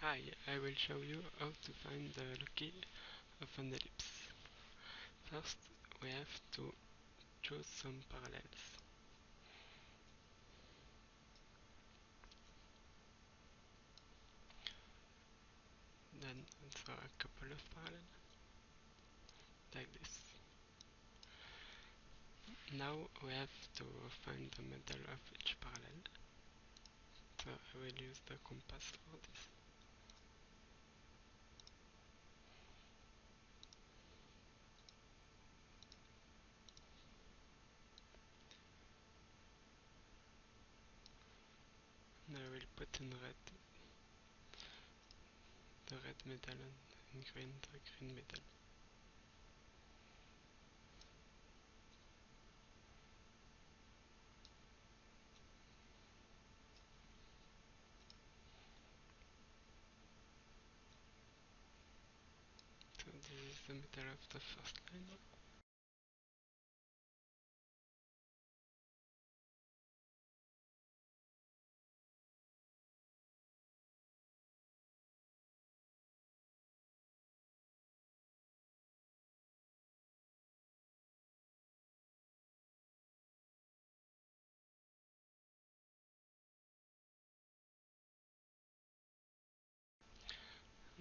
Hi, I will show you how to find the loci of an ellipse. First, we have to choose some parallels. Then draw a couple of parallels, like this. Now we have to find the middle of each parallel. So I will use the compass for this. And I will put in red the red middle and in green the green middle. So this is the middle of the first line.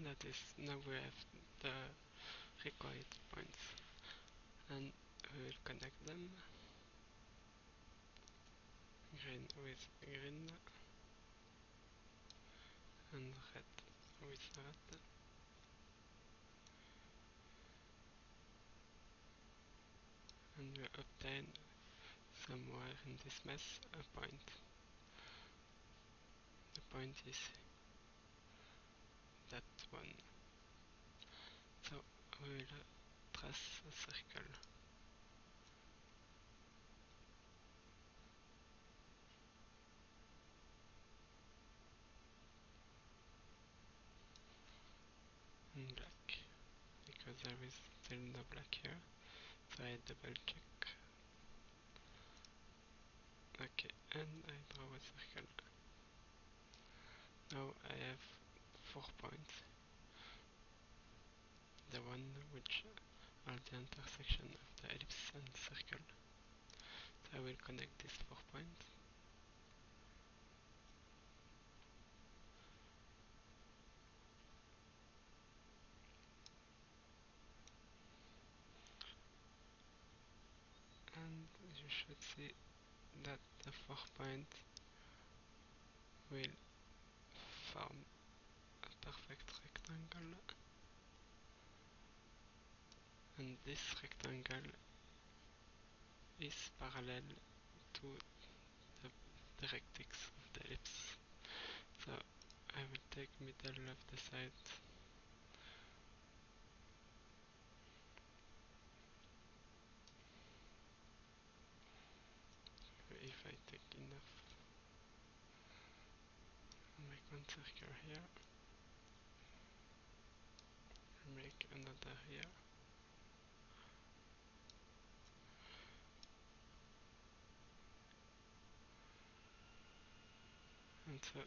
That is, now we have the required points. And we will connect them, green with green and red with red, and we obtain somewhere in this mess a point. The point is that one. So we will trace a circle. In black, because there is still no black here, so I double check. Okay, and I draw a circle. Now I have 4 points, the one which are the intersection of the ellipse and circle. So I will connect these 4 points. And you should see that the 4 points will form a perfect rectangle, and this rectangle is parallel to the directrix of the ellipse. So I will take middle of the side if I take enough. Make one circle here, make another here, and so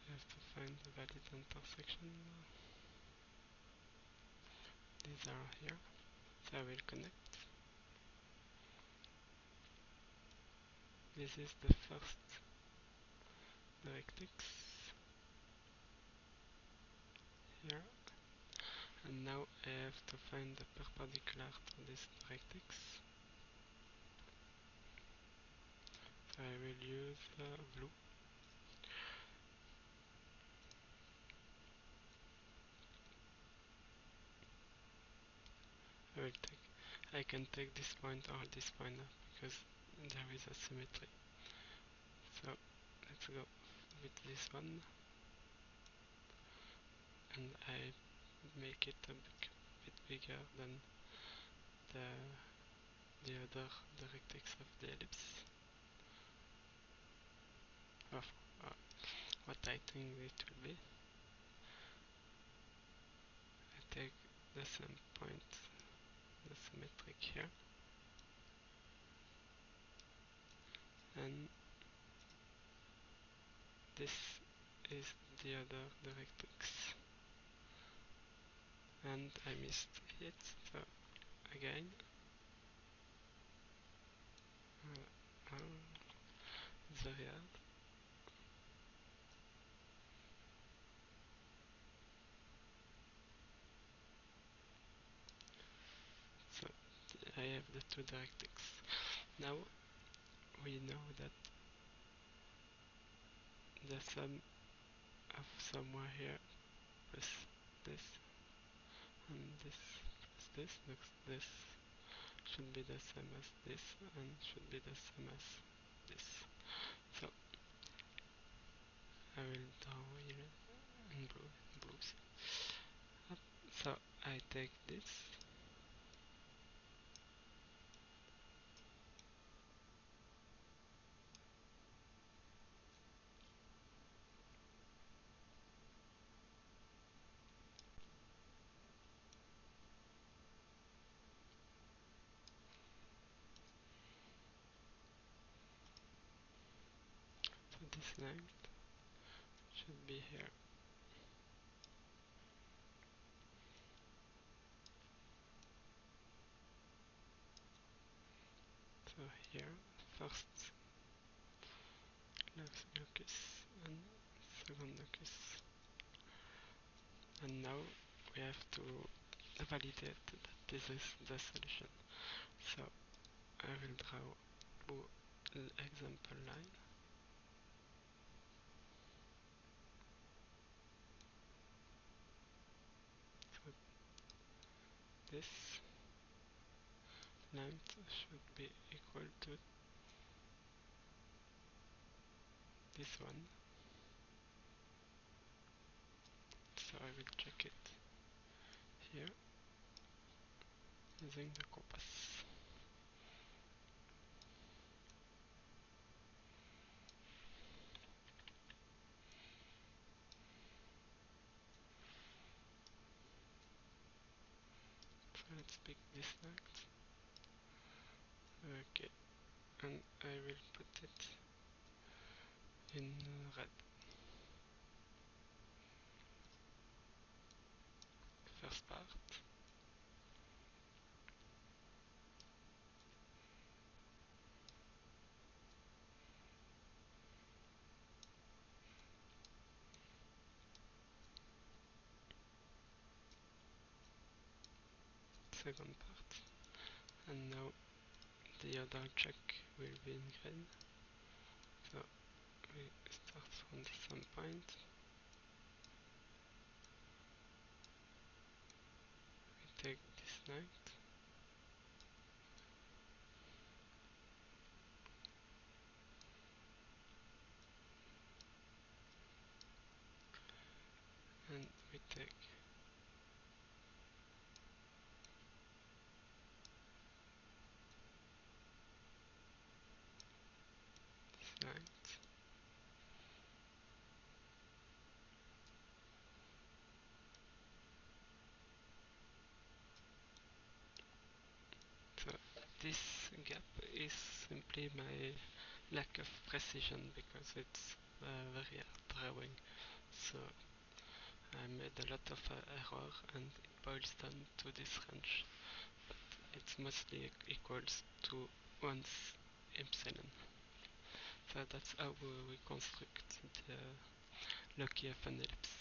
I have to find the valid intersection. These are here, so I will connect. This is the first directrix here, and now I have to find the perpendicular to this directrix. So I will use blue. I can take this point or this point because there is a symmetry. So let's go with this one, and I make it a bit bigger than the other directrix of the ellipse, of what I think it will be. I take the same point, the symmetric here, and this is the other directrix, and I missed it, so again. It's very hard. So I have the two directrix. Now we know that the sum of somewhere here plus this and this plus this should be the same as this and should be the same as this. So I will draw here in blues. So I take this. So this length should be here. So here, first locus and second locus. And now we have to validate that this is the solution. So I will draw blue example line. So this length should be equal to this one. So I will check it here using the compass. So let's pick this length. Okay, and I will put it in red. First part. Second part. And now the other check will be in green. So we start from the same point. We take this length. And we take this length. So this gap is simply my lack of precision because it's very hard drawing. So I made a lot of error and it boils down to this range. But it's mostly equals to 1 epsilon. So that's how we construct the loci of an ellipse.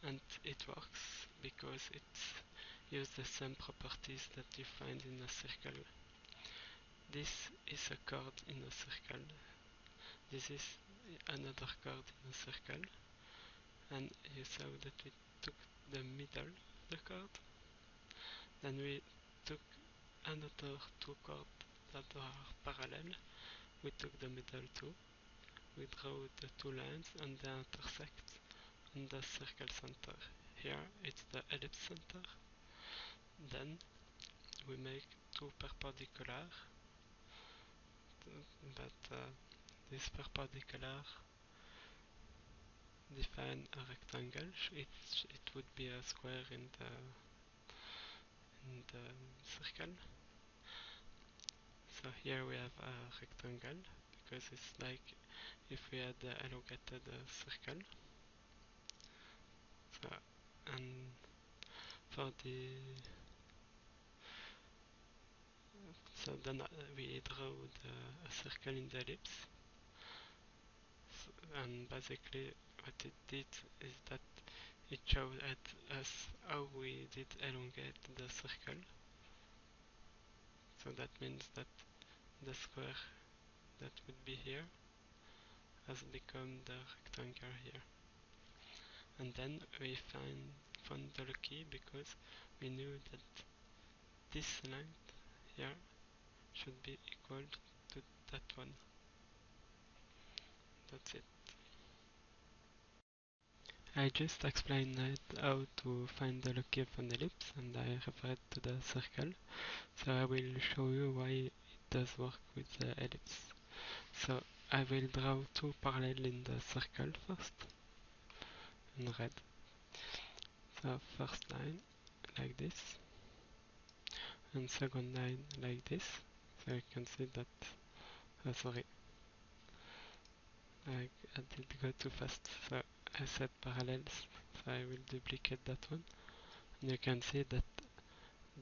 And it works because it uses the same properties that you find in a circle. This is a chord in a circle. This is another chord in a circle. And you saw that we took the middle of the chord. Then we took another two chords that are parallel. We took the middle too. We draw the two lines and they intersect in the circle center. Here it's the ellipse center. Then we make two perpendicular, but this perpendicular define a rectangle. It would be a square in the circle. So here we have a rectangle because it's like if we had elongated circle. So, and for the so then we draw a circle in the ellipse. So, and basically what it did is that it showed us how we did elongate the circle. So that means that the square that would be here has become the rectangle here. And then we found the key because we knew that this length here should be equal to that one. That's it. I just explained how to find the key of an ellipse, and I referred to the circle. So I will show you why it does work with the ellipse. So I will draw two parallel in the circle first, in red. So first line like this, and second line like this. So you can see that, sorry, I did go too fast. So I set parallels, so I will duplicate that one. And you can see that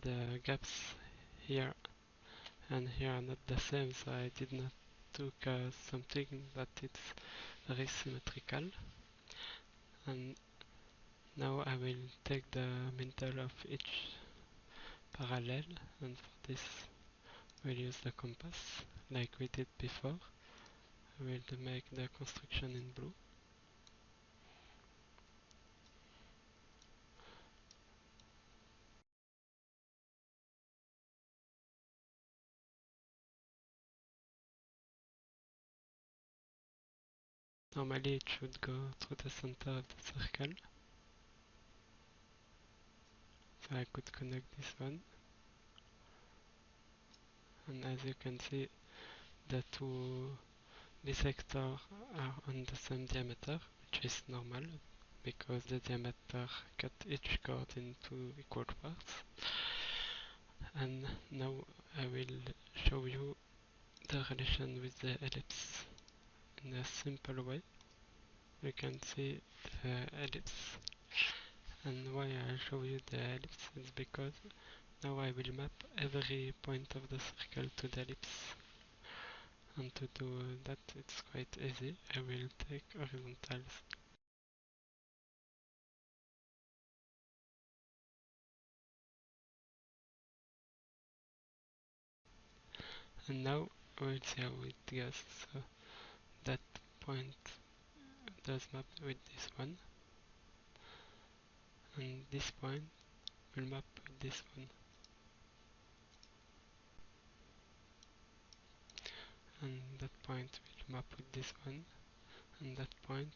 the gaps here and here are not the same, so I did not took something that it's very symmetrical. And now I will take the middle of each parallel, and for this we'll use the compass like we did before. I will make the construction in blue. Normally it should go through the center of the circle. So I could connect this one. And as you can see, the two bisectors are on the same diameter, which is normal because the diameter cut each chord into equal parts. And now I will show you the relation with the ellipse in a simple way. You can see the ellipse, and why I show you the ellipse is because now I will map every point of the circle to the ellipse. And to do that it's quite easy. I will take horizontals. And now we'll see how it goes. So that point does map with this one, and this point will map with this one, and that point will map with this one, and that point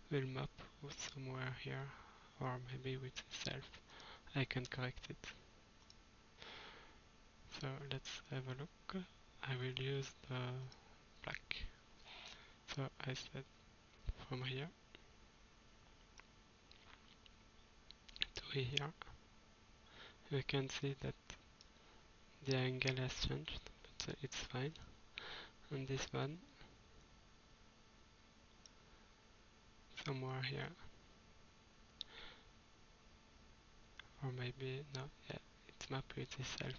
will map with somewhere here, or maybe with itself. I can correct it. So let's have a look. I will use the black. So I said from here to here, you can see that the angle has changed, but it's fine. And this one, somewhere here, or maybe, no, yeah, it's mapped with itself.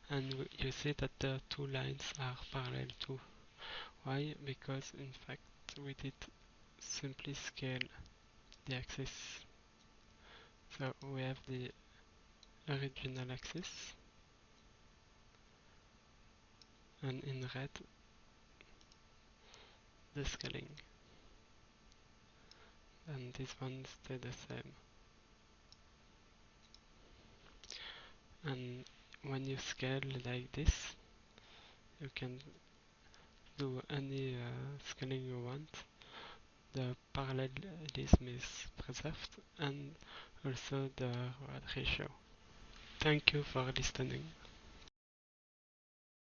And you see that the two lines are parallel too. Why? Because in fact we did simply scale the axis. So we have the original axis, and in red the scaling, and this one stay the same. And when you scale like this, you can do any scaling you want. The parallelism is preserved, and also the rod ratio. Thank you for listening.